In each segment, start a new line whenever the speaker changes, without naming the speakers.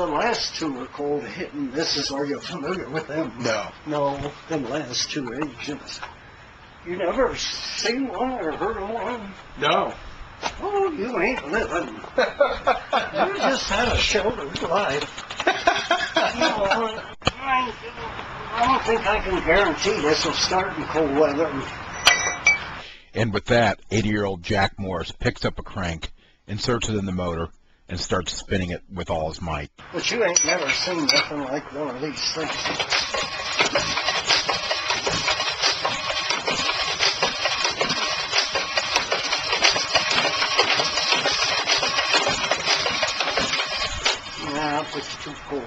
The last two were called hit and misses. Are you familiar with them?
No.
No, them last two agents. You never seen one or heard of one?
No.
Oh, you ain't living. You just had a sheltered life. I don't think I can guarantee this will start in cold weather.
And with that, 80-year-old Jack Morris picks up a crank, inserts it in the motor, and starts spinning it with all his might.
But you ain't never seen nothing like one of these things. Nah, it's too cold.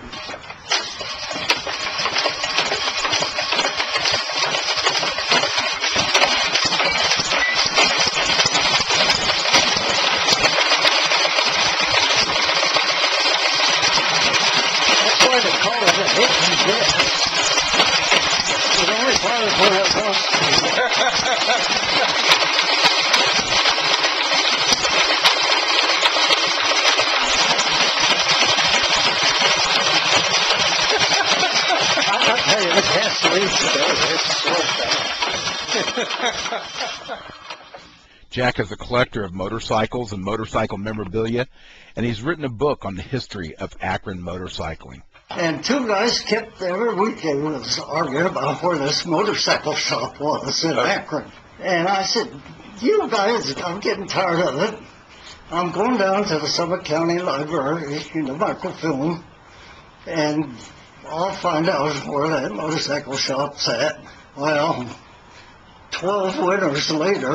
Jack is a collector of motorcycles and motorcycle memorabilia, and he's written a book on the history of Akron motorcycling.
And two guys kept every weekend was arguing about where this motorcycle shop was in Akron. And I said, you guys, I'm getting tired of it. I'm going down to the Summit County Library in the microfilm, and I'll find out where that motorcycle shop's at. Well, 12 winters later.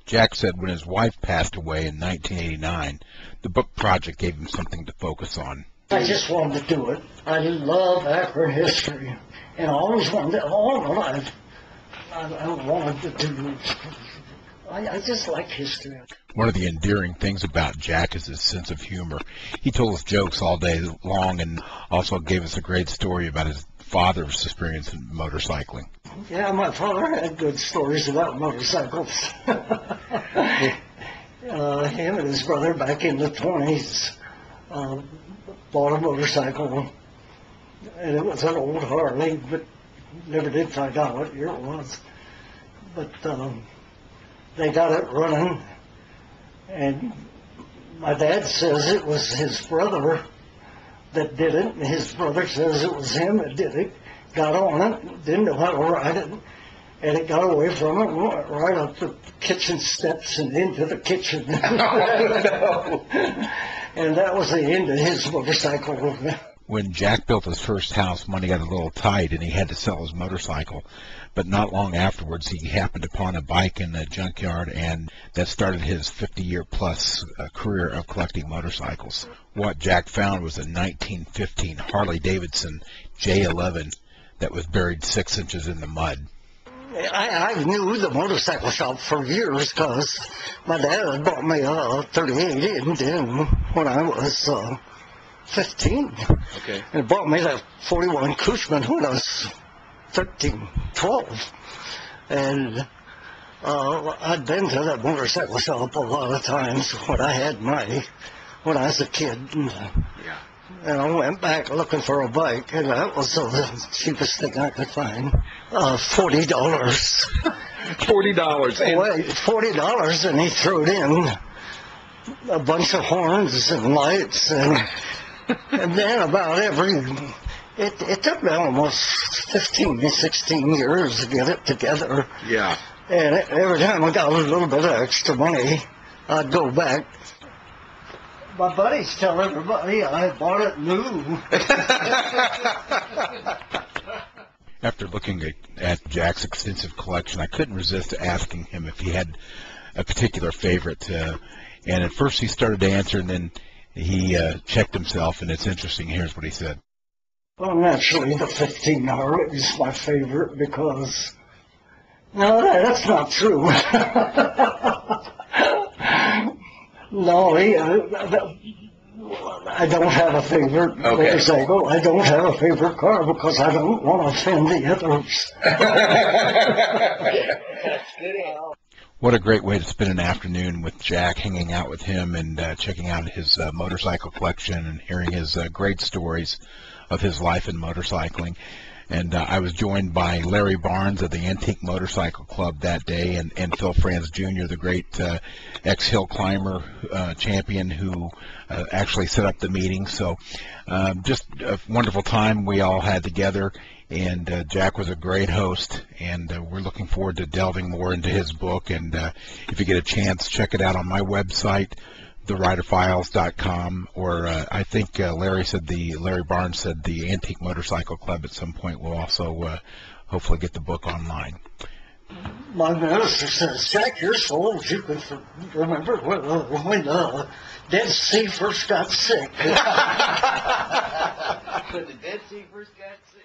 Jack said when his wife passed away in 1989, the book project gave him something to focus on.
I just wanted to do it. I love Akron history, and I always wanted to, all my life, I wanted to do it. I just like history.
One of the endearing things about Jack is his sense of humor. He told us jokes all day long and also gave us a great story about his father's experience in motorcycling.
Yeah, my father had good stories about motorcycles. Him and his brother back in the 20s bought a motorcycle, and it was an old Harley, but never did find out what year it was. But they got it running, and my dad says it was his brother that did it, and his brother says it was him that did it, got on it, didn't know how to ride it, and it got away from it and went right up the kitchen steps and into the kitchen. Oh, no. And that was the end of his motorcycle.
When Jack built his first house, money got a little tight and he had to sell his motorcycle. But not long afterwards, he happened upon a bike in the junkyard, and that started his 50-year-plus career of collecting motorcycles. What Jack found was a 1915 Harley-Davidson J11 that was buried 6 inches in the mud.
I knew the motorcycle shop for years because my dad had bought me a 38 Indian when I was 15.
Okay.
And bought me that 41 Cushman when I was 13, 12. And I'd been to that motorcycle shop a lot of times when I was a kid.
Yeah.
And I went back looking for a bike, and that was the cheapest thing I could find. $40.
$40.
Wait, $40, and he threw it in a bunch of horns and lights, and then about it took me almost 15, 16 years to get it together.
Yeah.
And every time I got a little bit of extra money, I'd go back. My buddies tell everybody I bought it new.
After looking at Jack's extensive collection, I couldn't resist asking him if he had a particular favorite. And at first he started to answer, and then he checked himself, and it's interesting. Here's what he said.
Well, naturally, the 15 Harley is my favorite because... No, that's not true. No, I don't have a favorite motorcycle. I don't have a favorite car because I don't want to offend the others.
What a great way to spend an afternoon with Jack, hanging out with him and checking out his motorcycle collection and hearing his great stories of his life in motorcycling. And I was joined by Larry Barnes of the Antique Motorcycle Club that day, and Phil Franz Jr., the great ex-Hillclimber champion who actually set up the meeting. So just a wonderful time we all had together, and Jack was a great host, and we're looking forward to delving more into his book. And if you get a chance, check it out on my website, theriderfiles.com, or I think Larry Barnes said the Antique Motorcycle Club at some point will also hopefully get the book online.
My minister says, Jack, you're so old you can remember when Dead Sea first got sick.
When the Dead Sea first got sick?